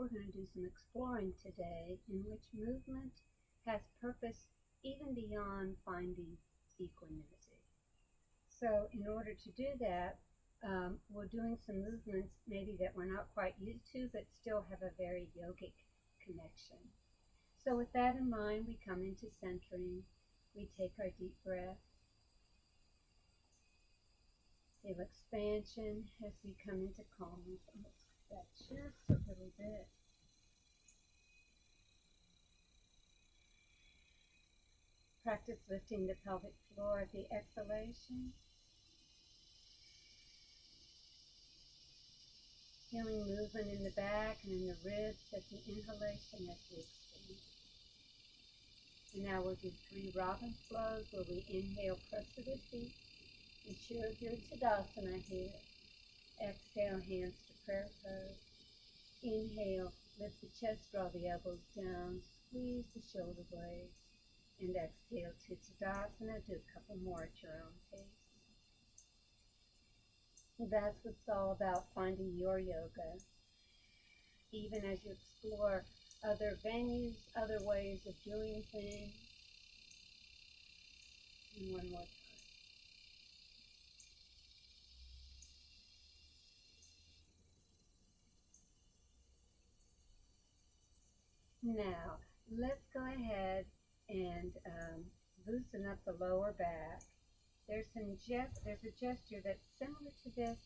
we're going to do some exploring today in which movement has purpose even beyond finding equanimity. So in order to do that, we're doing some movements maybe that we're not quite used to, but still have a very yogic connection. So with that in mind, we come into centering. We take our deep breath. Feel expansion as we come into calmness. And let's get that just a little bit. Practice lifting the pelvic floor at the exhalation. Feeling movement in the back and in the ribs at the inhalation as we expand. And now we'll do 3 robin flows where we inhale, press to the feet. Ensure your Tadasana here. Exhale, hands to prayer pose. Inhale, lift the chest, draw the elbows down, squeeze the shoulder blades. And exhale to Tadasana. Do a couple more at your own pace. That's what it's all about, finding your yoga. Even as you explore other venues, other ways of doing things. And one more time. Now, let's go ahead and loosen up the lower back. There's a gesture that's similar to this,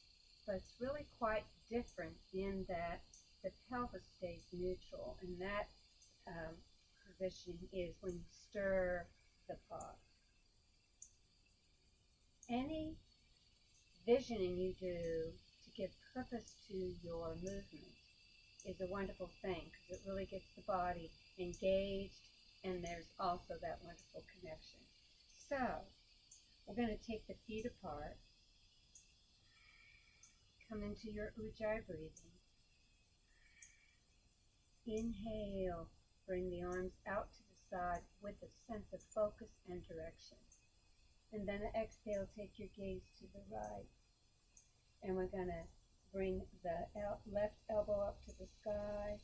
but it's really quite different in that the pelvis stays neutral, and that positioning is when you stir the pod. Any visioning you do to give purpose to your movement is a wonderful thing because it really gets the body engaged, and there's also that wonderful connection. So, we're going to take the feet apart, come into your Ujjayi breathing. Inhale, bring the arms out to the side with a sense of focus and direction. And then exhale, take your gaze to the right. And we're going to bring the left elbow up to the sky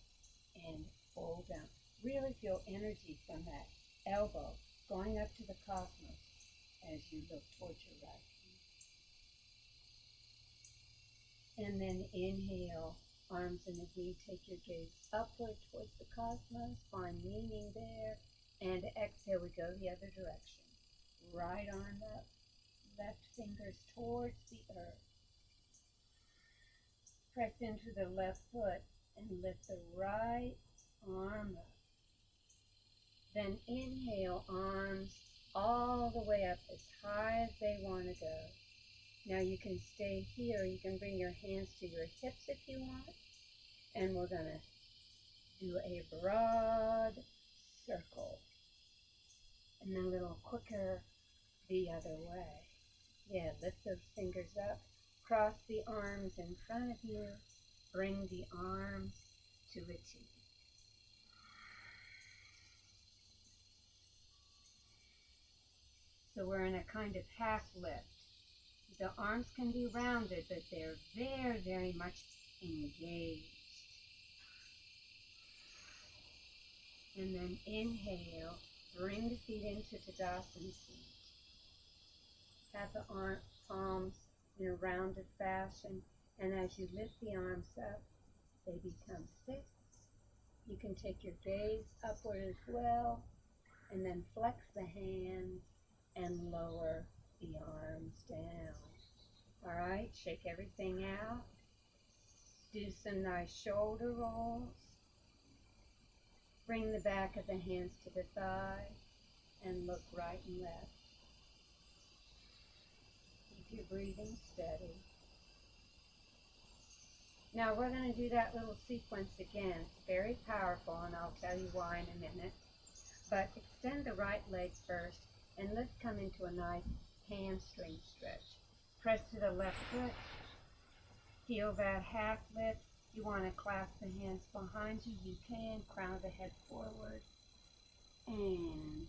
and fold down. Really feel energy from that elbow going up to the cosmos as you look towards your right hand. And then inhale, arms in the V, take your gaze upward towards the cosmos, find meaning there, and exhale, we go the other direction. Right arm up, left fingers towards the earth. Press into the left foot and lift the right arm up. Then inhale, arms all the way up as high as they want to go. Now you can stay here. You can bring your hands to your hips if you want. And we're going to do a broad circle. And then a little quicker the other way. Yeah, lift those fingers up. Cross the arms in front of you. Bring the arms to a T. So we're in a kind of half lift. The arms can be rounded, but they're very, very much engaged. And then inhale, bring the feet into Tadasana seat. Have the palms in a rounded fashion, and as you lift the arms up, they become fists. You can take your gaze upward as well, and then flex the hands and lower the arms down. All right, shake everything out. Do some nice shoulder rolls. Bring the back of the hands to the thigh and look right and left. Keep your breathing steady. Now we're going to do that little sequence again. It's very powerful, and I'll tell you why in a minute. But extend the right leg first, and let's come into a nice hamstring stretch. Press to the left foot. Feel that half lift. You want to clasp the hands behind you. You can. Crown of the head forward. And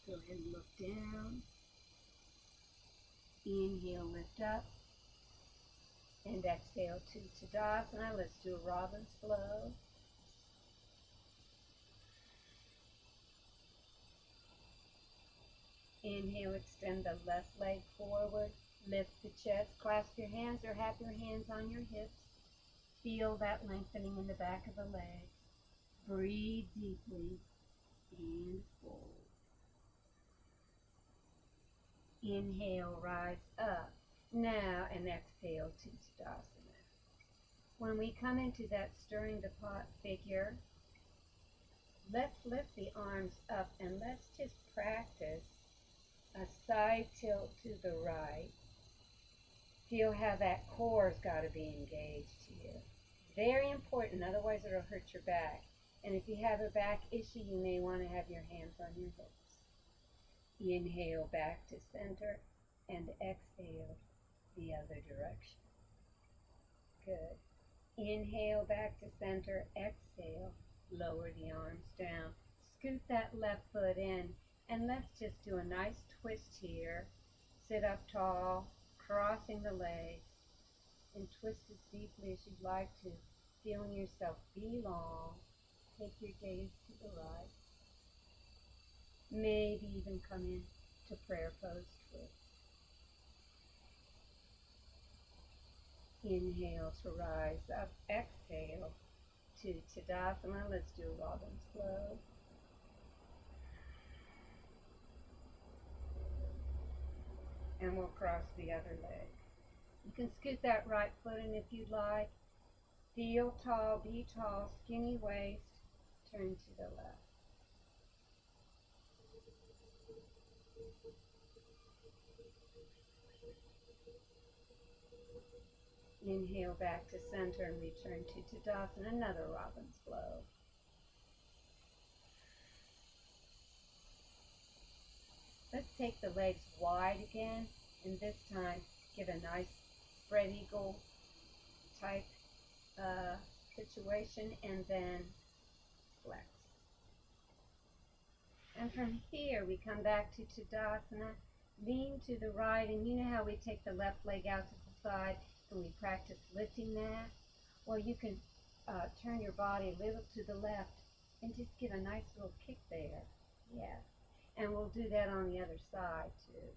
go ahead and look down. Inhale, lift up. And exhale to Tadasana. Let's do a robin's flow. Inhale, extend the left leg forward. Lift the chest, clasp your hands or have your hands on your hips. Feel that lengthening in the back of the leg. Breathe deeply and fold. Inhale, rise up. Now, and exhale to Tadasana. When we come into that stirring the pot figure, let's lift the arms up and let's just practice a side tilt to the right. Feel how that core's got to be engaged here. Very important, otherwise it'll hurt your back. And if you have a back issue, you may want to have your hands on your hips. Inhale back to center and exhale the other direction. Good. Inhale back to center, exhale, lower the arms down. Scoot that left foot in and let's just do a nice twist here. Sit up tall, crossing the legs, and twist as deeply as you'd like to, feeling yourself be long. Take your gaze to the right. Maybe even come in to prayer pose twist. Inhale to rise up, exhale to Tadasana. Let's do Robin's Flow. And we'll cross the other leg. You can scoot that right foot in if you'd like. Feel tall, be tall, skinny waist. Turn to the left. Inhale back to center and return to Tadasana, another Robin's Flow. Let's take the legs wide again, and this time give a nice spread eagle type situation, and then flex. And from here we come back to Tadasana, lean to the right, and you know how we take the left leg out to the side and we practice lifting that? Well, you can turn your body a little to the left and just give a nice little kick there. Yeah. And we'll do that on the other side too.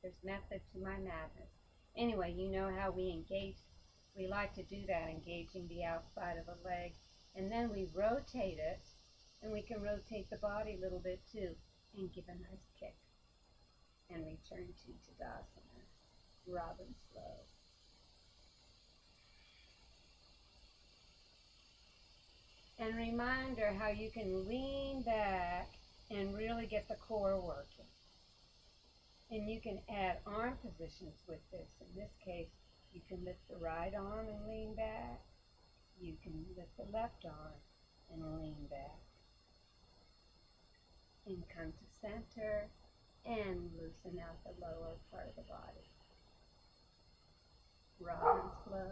There's method to my madness. Anyway, you know how we engage. We like to do that, engaging the outside of a leg. And then we rotate it, and we can rotate the body a little bit too, and give a nice kick. And return to Tadasana, Robin's Flow. And reminder how you can lean back and really get the core working. And you can add arm positions with this. In this case, you can lift the right arm and lean back. You can lift the left arm and lean back. And come to center and loosen out the lower part of the body. Robin's Flow.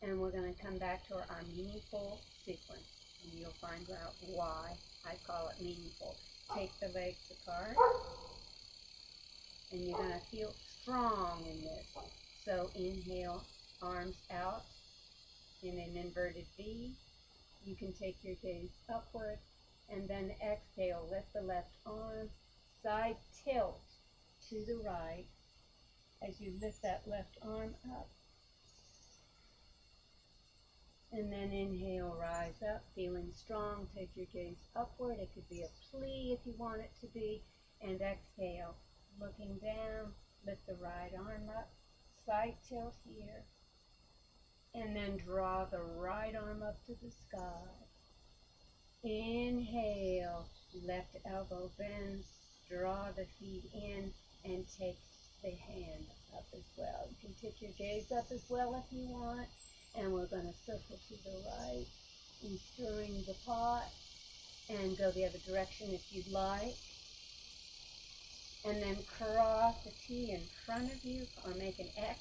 And we're going to come back to our meaningful sequence. And you'll find out why I call it meaningful. Take the legs apart. And you're going to feel strong in this. So inhale, arms out in an inverted V. You can take your gaze upward. And then exhale, lift the left arm. Side tilt to the right as you lift that left arm up. And then inhale, rise up, feeling strong. Take your gaze upward. It could be a plea if you want it to be. And exhale, looking down, lift the right arm up, side tilt here. And then draw the right arm up to the sky. Inhale, left elbow bends, draw the feet in, and take the hand up as well. You can take your gaze up as well if you want. And we're going to circle to the right and stirring the pot and go the other direction if you'd like. And then cross the T in front of you or make an X.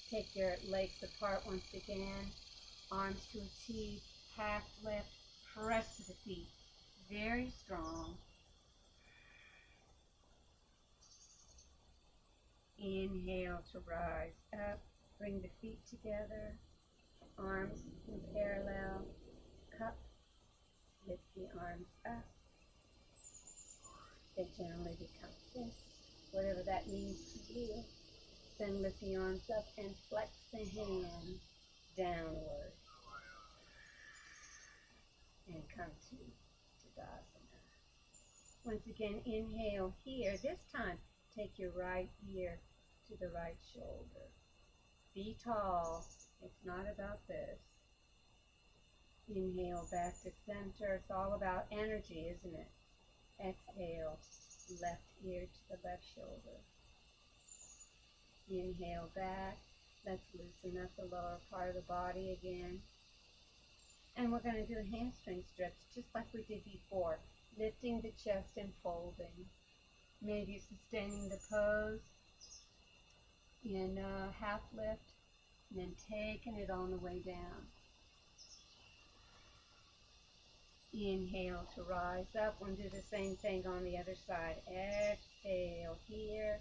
Take your legs apart once again. Arms to a T, half lift, press to the feet. Very strong. Inhale to rise up. Bring the feet together. Arms in parallel, cup, Lift the arms up. They generally become fists, whatever that means to you. Then lift the arms up and flex the hands downward. And come to Tadasana. Once again, inhale here. This time, take your right ear to the right shoulder. Be tall. It's not about this. Inhale back to center. It's all about energy, isn't it? Exhale, left ear to the left shoulder. Inhale back. Let's loosen up the lower part of the body again. And we're going to do a hamstring stretch just like we did before. Lifting the chest and folding. Maybe sustaining the pose in a half lift. And then taking it on the way down. Inhale to rise up. We'll do the same thing on the other side. Exhale here.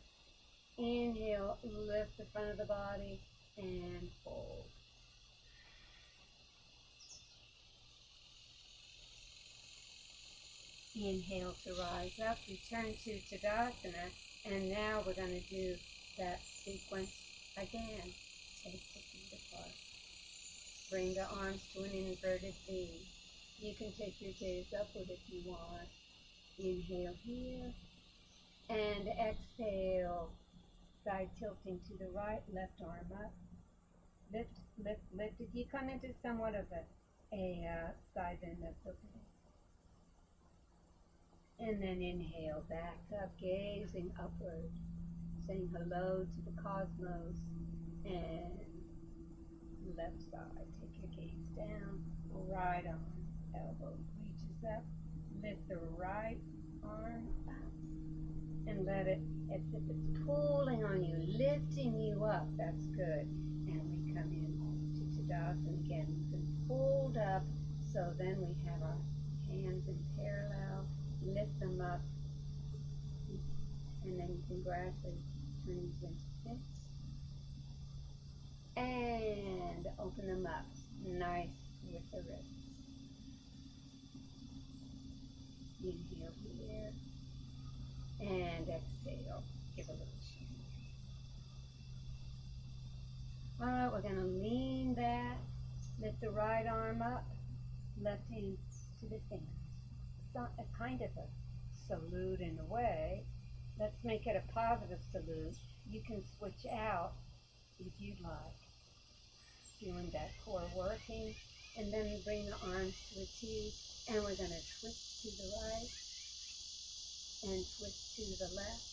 Inhale, lift the front of the body and fold. Inhale to rise up. Return to Tadasana. And now we're going to do that sequence again. Take the feet apart. Bring the arms to an inverted V. You can take your gaze upward if you want. Inhale here. And exhale. Side tilting to the right, left arm up. Lift, lift, lift. If you come into somewhat of a side bend, that's okay. And then inhale, back up, gazing upward. Saying hello to the cosmos. And left side, take your gaze down. Right arm, elbow reaches up. Lift the right arm up. And let it, as if it's pulling on you, lifting you up. That's good. And we come in to Tadasana again. We've been pulled up, so then we have our hands in parallel. Lift them up. And then you can gradually turn these into fists. And open them up. Nice with the wrists. Inhale here. And exhale. Give a little shake. All right, we're going to lean back. Lift the right arm up. Left hand to the fingers. It's not a kind of a salute in a way. Let's make it a positive salute. You can switch out if you'd like. Feeling that core working. And then we bring the arms to a T. And we're going to twist to the right. And twist to the left.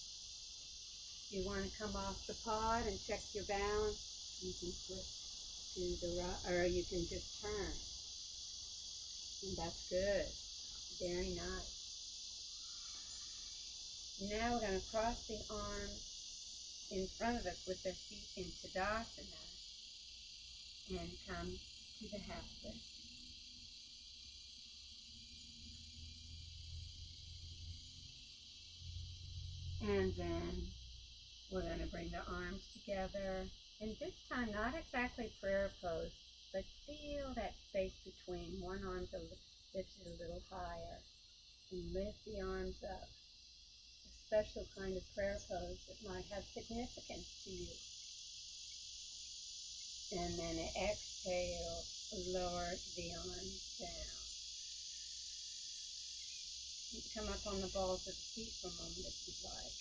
You want to come off the pod and check your balance. You can twist to the right, or you can just turn. And that's good. Very nice. Now we're going to cross the arms in front of us with their feet in Tadasana. And come to the half lift. And then we're going to bring the arms together. And this time, not exactly prayer pose, but feel that space between. One arm lifted a little higher. And lift the arms up. A special kind of prayer pose that might have significance to you. And then exhale, lower the arms down. You can come up on the balls of the feet for a moment if you'd like.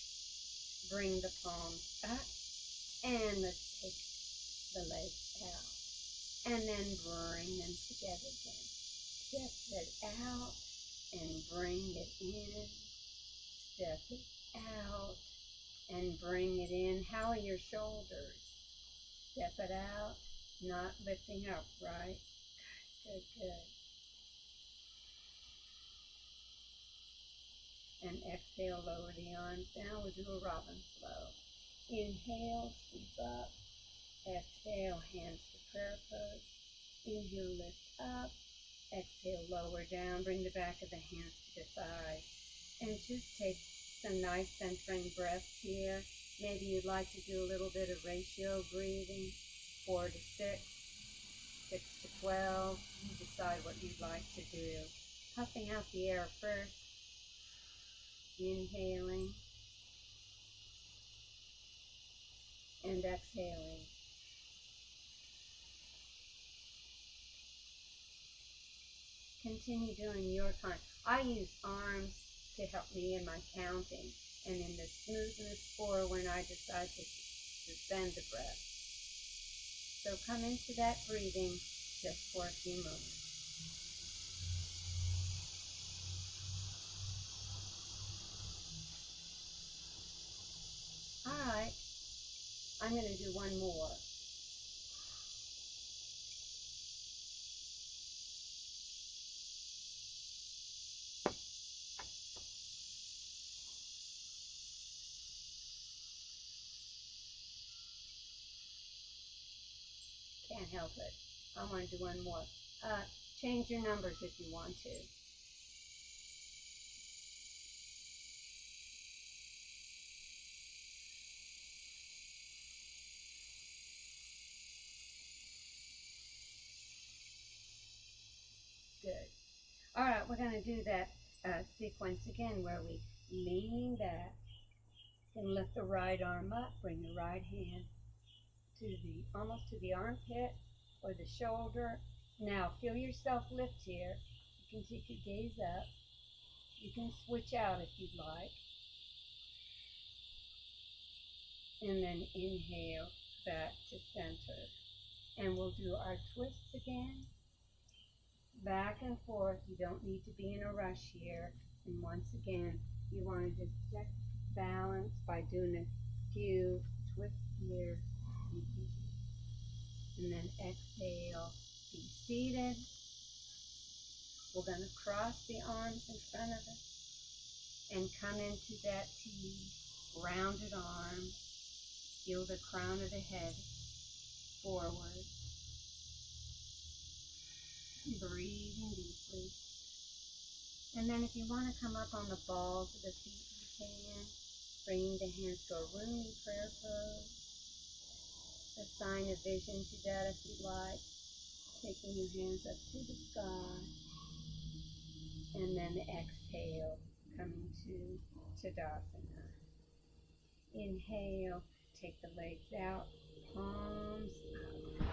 Bring the palms up, and let's take the legs out. And then bring them together again. Step it out, and bring it in. Step it out, and bring it in. How are your shoulders? Step it out, not lifting up, right? Good, good. And exhale, lower the arms down. We'll do a robin flow. Inhale, sweep up. Exhale, hands to prayer pose. Inhale, lift up. Exhale, lower down. Bring the back of the hands to the thighs. And just take some nice centering breaths here. Maybe you'd like to do a little bit of ratio breathing. 4 to 6, 6 to 12. You decide what you'd like to do. puffing out the air first, inhaling and exhaling. Continue doing your kind. I use arms to help me in my counting and in the smoothness or when I decide to suspend the breath. So come into that breathing just for a few moments. All right, I'm going to do one more. Can't help it. I want to do one more. Change your numbers if you want to. Good. All right, we're going to do that sequence again where we lean back and lift the right arm up, bring the right hand to the almost to the armpit or the shoulder. Now feel yourself lift here. You can take your gaze up. You can switch out if you'd like. And then inhale back to center. And we'll do our twists again. Back and forth. You don't need to be in a rush here. And once again, you want to just check balance by doing a few twists here. And then exhale. Be seated. We're going to cross the arms in front of us and come into that T. Rounded arm. Feel the crown of the head forward. Breathing deeply. And then if you want to come up on the balls of the feet, you can. Bringing the hands to a roomy prayer pose. A sign of vision to that if you'd like. Taking your hands up to the sky. And then exhale, coming to Tadasana. Inhale, take the legs out, palms up.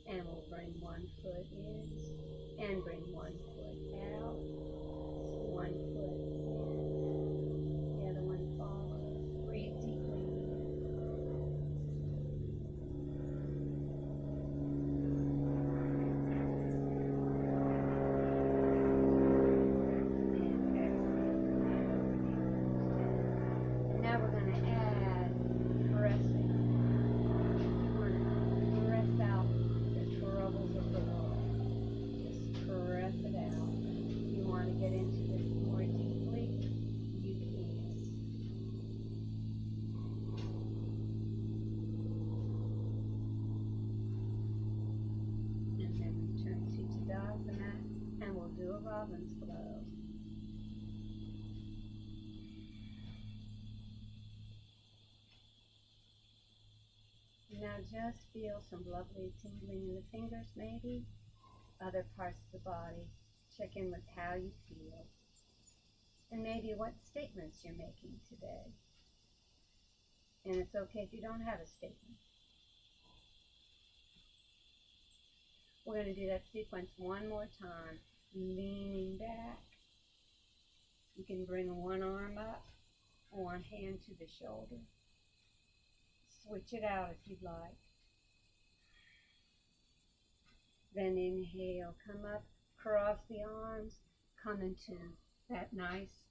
And we'll bring one foot in and bring one foot out. One foot in, the other one follows. Breathe deeply and exhale. And now we're going to add pressing. You want to press out the troubles of the world. Just press it out. If you want to get into this more deeply, you can. And then return to Tadasana, and we'll do a robin's flow. Now just feel some lovely tingling in the fingers maybe, other parts of the body. Check in with how you feel, and maybe what statements you're making today. And it's okay if you don't have a statement. We're going to do that sequence one more time, leaning back. You can bring one arm up, one hand to the shoulder. Switch it out if you'd like. Then inhale, come up, cross the arms, come into that nice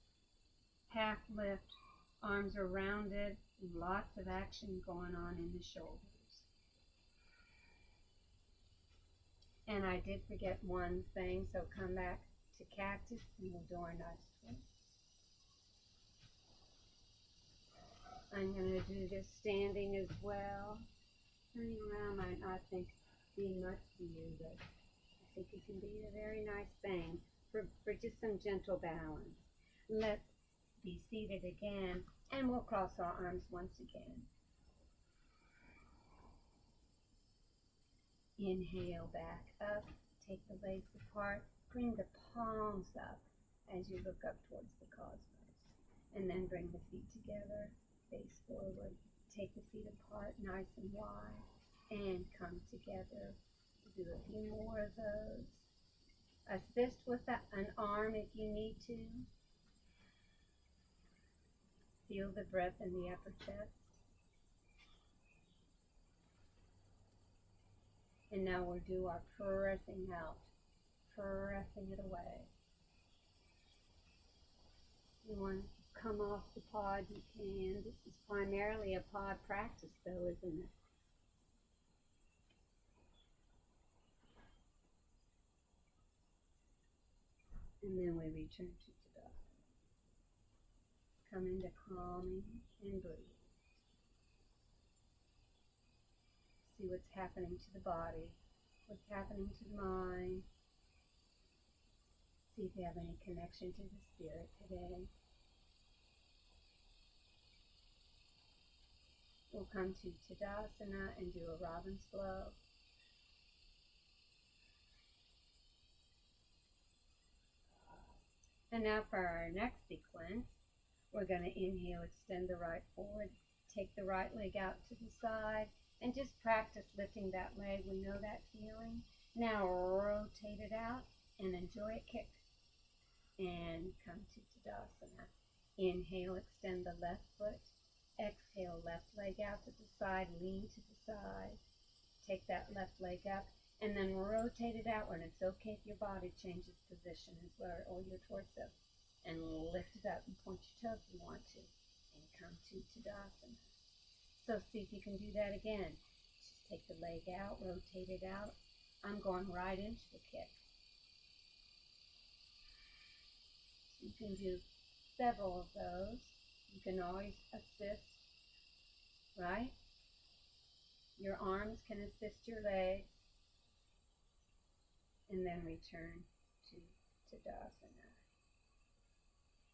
half lift. Arms are rounded, lots of action going on in the shoulders. And I did forget one thing, so come back to cactus and we'll do our nice twist. I'm going to do this standing as well. Turning around might not be much to you, but I think it can be a very nice thing for just some gentle balance. Let's be seated again, and we'll cross our arms once again. Inhale back up, take the legs apart, bring the palms up as you look up towards the cosmos. And then bring the feet together, face forward. Take the feet apart nice and wide and come together. Do a few more of those. Assist with an arm if you need to. Feel the breath in the upper chest. And now we'll do our pressing out, pressing it away. You want to come off the pod, you can. This is primarily a pod practice though, isn't it? And then we return to Tadasana. Come into calming and breathe. See what's happening to the body, what's happening to the mind. See if you have any connection to the spirit today. We'll come to Tadasana and do a robin's flow. And now for our next sequence, we're going to inhale, extend the right forward, take the right leg out to the side, and just practice lifting that leg. We know that feeling. Now rotate it out and enjoy a kick. And come to Tadasana. Inhale, extend the left foot. Exhale, left leg out to the side, lean to the side. Take that left leg up. And then rotate it outward. It's okay if your body changes position as well, or your torso. And lift it up and point your toes if you want to. And come to Tadasana. So see if you can do that again. Just take the leg out, rotate it out. I'm going right into the kick. You can do several of those. You can always assist, right? Your arms can assist your legs. And then return to Tadasana.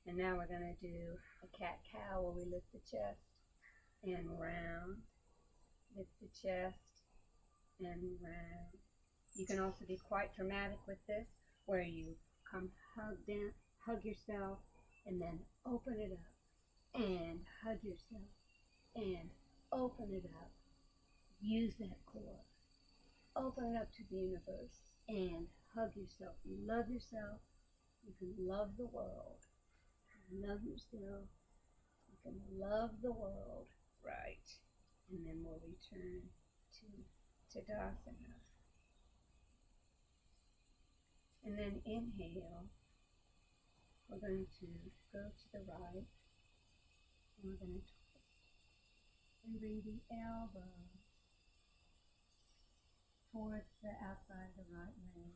And now we're going to do a cat-cow where we lift the chest and round. Lift the chest and round. You can also be quite dramatic with this, where you come hug down, hug yourself, and then open it up. And hug yourself and open it up. Use that core. Open it up to the universe. And hug yourself. You love yourself. You can love the world. You love yourself. You can love the world. Right. And then we'll return to Tadasana. And then inhale. We're going to go to the right. And we're going to twist. And bring the elbow towards the outside of the right leg.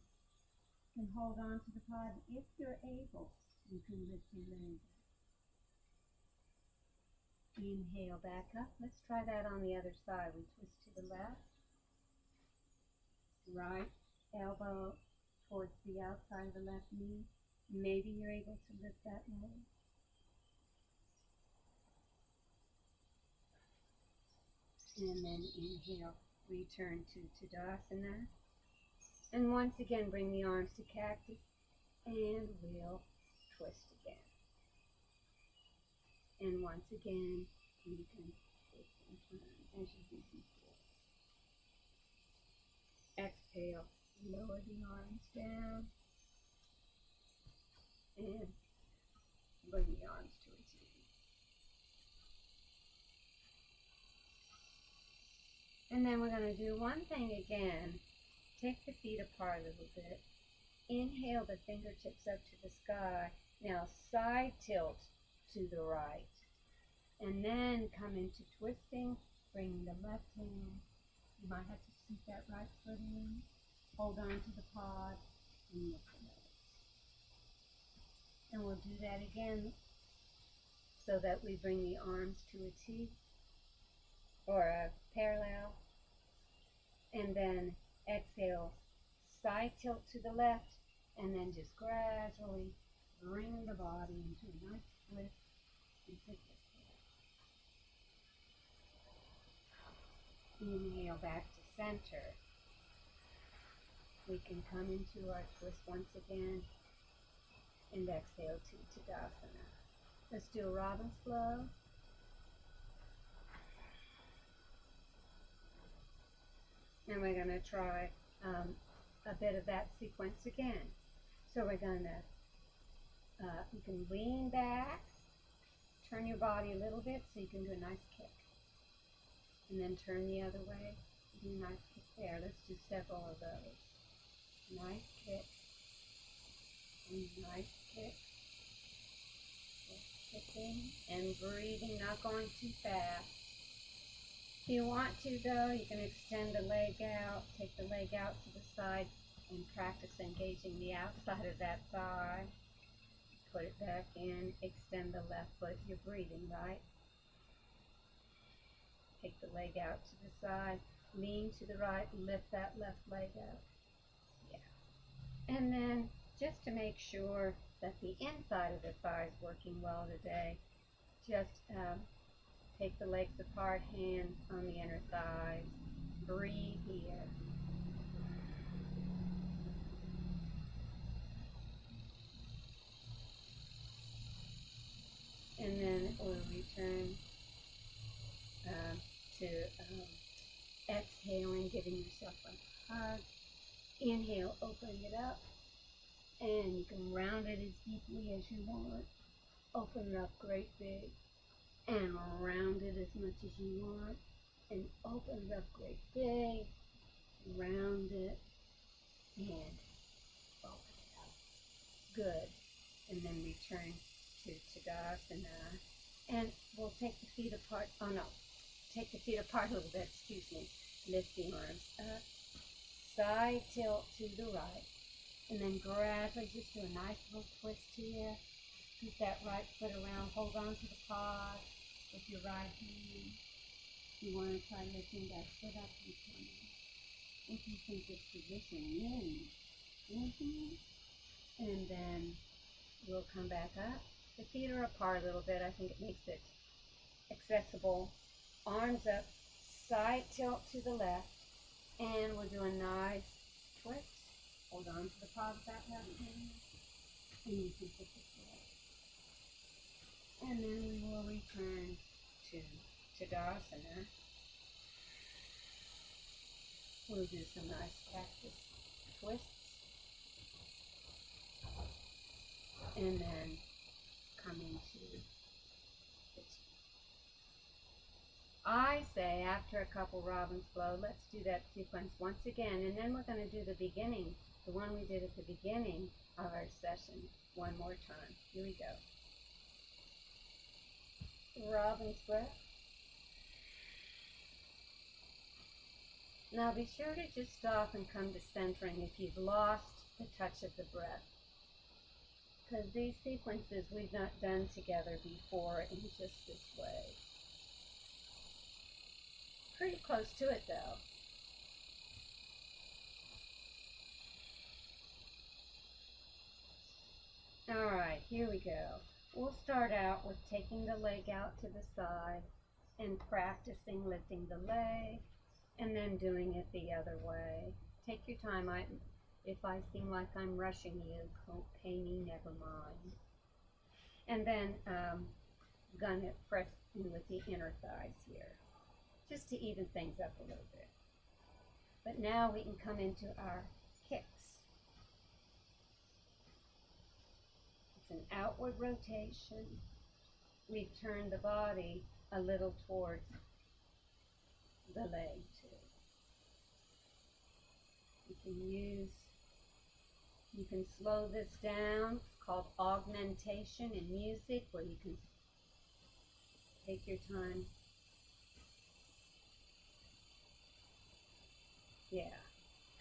You can hold on to the pod. If you're able, you can lift your leg. Inhale back up. Let's try that on the other side. We twist to the left. Right elbow towards the outside of the left knee. Maybe you're able to lift that leg. And then inhale. Return to Tadasana. And once again, bring the arms to cactus. And we'll twist again. And once again, you can twist and turn as you did before. Exhale. Lower the arms down. And bring the arms to a T. And then we're going to do one thing again. Take the feet apart a little bit. Inhale the fingertips up to the sky. Now side tilt to the right. And then come into twisting. Bring the left hand. You might have to sink that right foot in. Hold on to the pod. And lift the legs. And we'll do that again so that we bring the arms to a T or a parallel. And then exhale, side tilt to the left, and then just gradually bring the body into a nice twist and sit this way. Inhale back to center. we can come into our twist once again and exhale to Tadasana. Let's do a robin's flow. And we're going to try a bit of that sequence again. So we're going to, you can lean back, turn your body a little bit so you can do a nice kick. And then turn the other way, do a nice kick there. Let's do several of those. Nice kick, and nice kick. Just kicking and breathing, not going too fast. If you want to though, you can extend the leg out, take the leg out to the side and practice engaging the outside of that thigh. Put it back in, extend the left foot. You're breathing, right? Take the leg out to the side, lean to the right, lift that left leg up. Yeah. And then just to make sure that the inside of the thigh is working well today, just take the legs apart, hands on the inner thighs. Breathe here. And then we'll return to exhaling, giving yourself a hug. Inhale, open it up. And you can round it as deeply as you want. Open it up great big. And round it as much as you want. And open it up great big. Round it. And open it up. Good. And then return to Tadasana. And we'll take the feet apart. Oh no. Take the feet apart a little bit. Excuse me. Lift the arms up. Side tilt to the right. And then gradually just do a nice little twist here. Scoot that right foot around. Hold on to the pod with your right hand. You want to try lifting that foot up, you can. If you think it's positioning in. And then we'll come back up. The feet are apart a little bit. I think it makes it accessible. Arms up. Side tilt to the left. And we'll do a nice twist. Hold on to the pod of that left hand. And you can put the foot. And then we will return to Tadasana. We'll do some nice cactus twists. And then come into the T. I say after a couple robin's flow, let's do that sequence once again. And then we're going to do the beginning, the one we did at the beginning of our session, one more time. Here we go. Robin's breath. Now be sure to just stop and come to centering if you've lost the touch of the breath. Because these sequences we've not done together before in just this way. Pretty close to it though. Alright, here we go. We'll start out with taking the leg out to the side and practicing lifting the leg and then doing it the other way. Take your time. If I seem like I'm rushing you, don't pay me, never mind. And then gonna press in with the inner thighs here, just to even things up a little bit. But now we can come into our kicks. It's an outward rotation. We've turned the body a little towards the leg too. You can slow this down. It's called augmentation in music, where you can take your time. Yeah,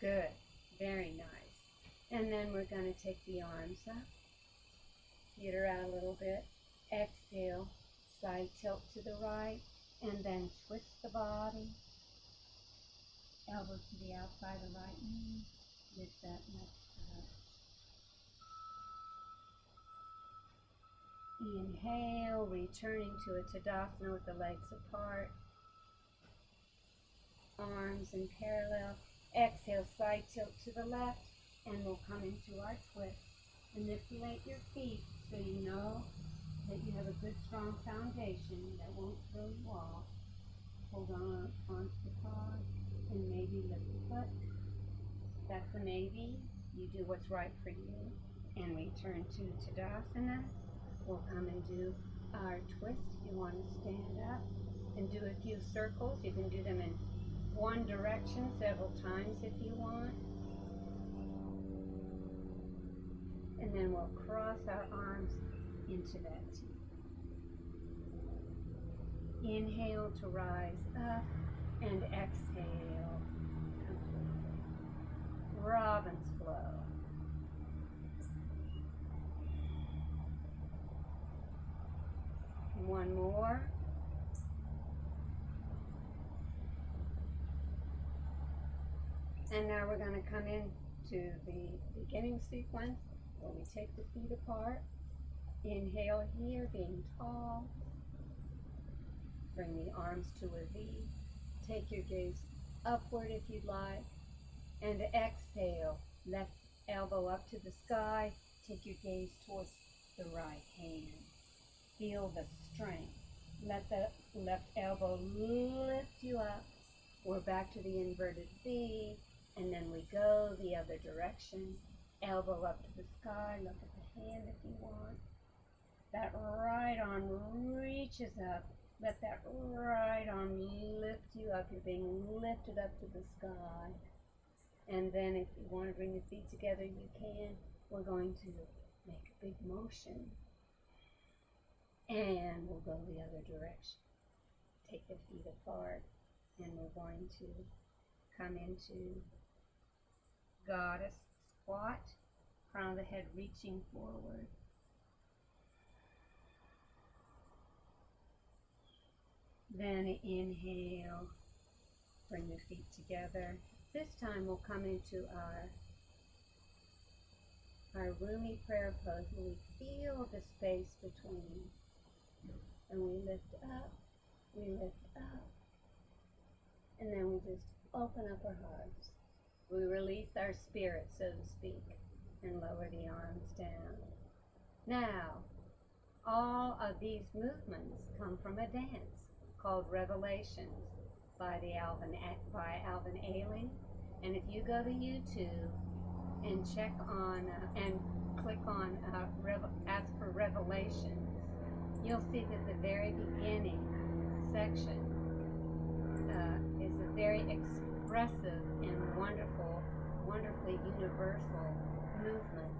good, very nice. And then we're going to take the arms up, peter out a little bit, exhale, side tilt to the right, and then twist the body, elbow to the outside of the right knee, lift that left foot. Inhale, returning to a Tadasana with the legs apart, arms in parallel. Exhale, side tilt to the left, and we'll come into our twist. Manipulate your feet so you know that you have a good, strong foundation that won't throw you off. Hold on onto the pause and maybe lift the foot. That's a maybe. You do what's right for you. And we turn to Tadasana. We'll come and do our twist. You want to stand up and do a few circles. You can do them in one direction several times if you want. And then we'll cross our arms into that T. Inhale to rise up and exhale completely. Robin's flow. One more. And now we're going to come into the beginning sequence where we take the feet apart. Inhale here, being tall. Bring the arms to a V. Take your gaze upward if you'd like. And exhale, left elbow up to the sky. Take your gaze towards the right hand. Feel the strength. Let the left elbow lift you up. We're back to the inverted V. And then we go the other direction. Elbow up to the sky. Look at the hand if you want. That right arm reaches up. Let that right arm lift you up. You're being lifted up to the sky. And then if you want to bring the feet together, you can. We're going to make a big motion. And we'll go the other direction. Take the feet apart. And we're going to come into Goddess squat. Crown of the head reaching forward. Then inhale, bring the feet together. This time we'll come into our roomy prayer pose where we feel the space between. And we lift up, and then we just open up our hearts. We release our spirit, so to speak, and lower the arms down. Now, all of these movements come from a dance called Revelations by Alvin Ailey. And if you go to YouTube and check on and click on Ask for Revelations, you'll see that the very beginning section is a very expressive and wonderfully universal movement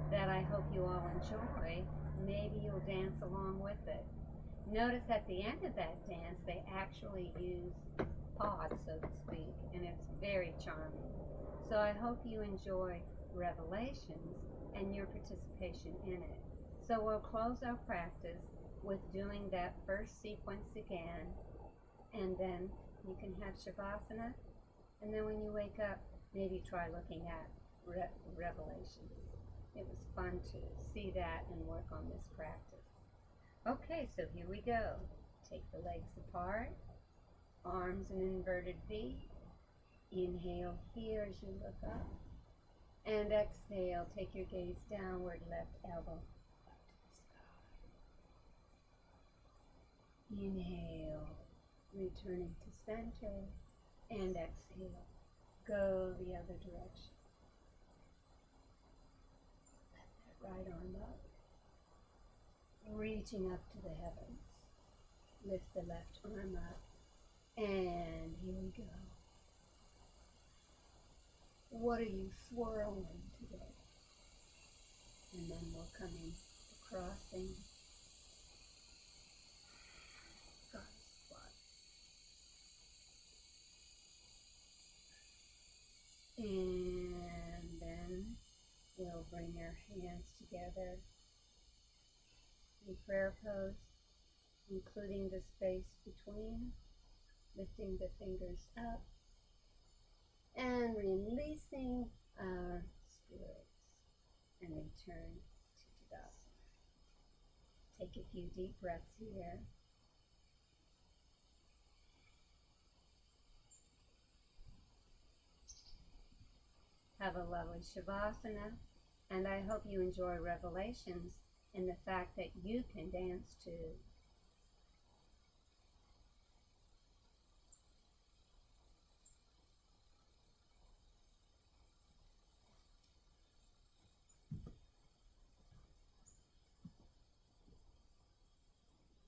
that I hope you all enjoy. Maybe you'll dance along with it. Notice at the end of that dance, they actually use pods, so to speak, and it's very charming. So I hope you enjoy Revelations and your participation in it. So we'll close our practice with doing that first sequence again, and then you can have Shavasana, and then when you wake up, maybe try looking at Revelations. It was fun to see that and work on this practice. Okay, so here we go. Take the legs apart, arms in inverted V. Inhale here as you look up. And exhale, take your gaze downward, left elbow up to the sky. Inhale, returning to center, and exhale, go the other direction. Let that right arm up. Reaching up to the heavens. Lift the left arm up. And here we go. What are you swirling today? And then we'll come in to crossing. Goddess squat. And then we'll bring our hands together. In prayer pose, including the space between, lifting the fingers up, and releasing our spirits, and return to Tadasana. Take a few deep breaths here. Have a lovely Shavasana, and I hope you enjoy Revelations and the fact that you can dance too.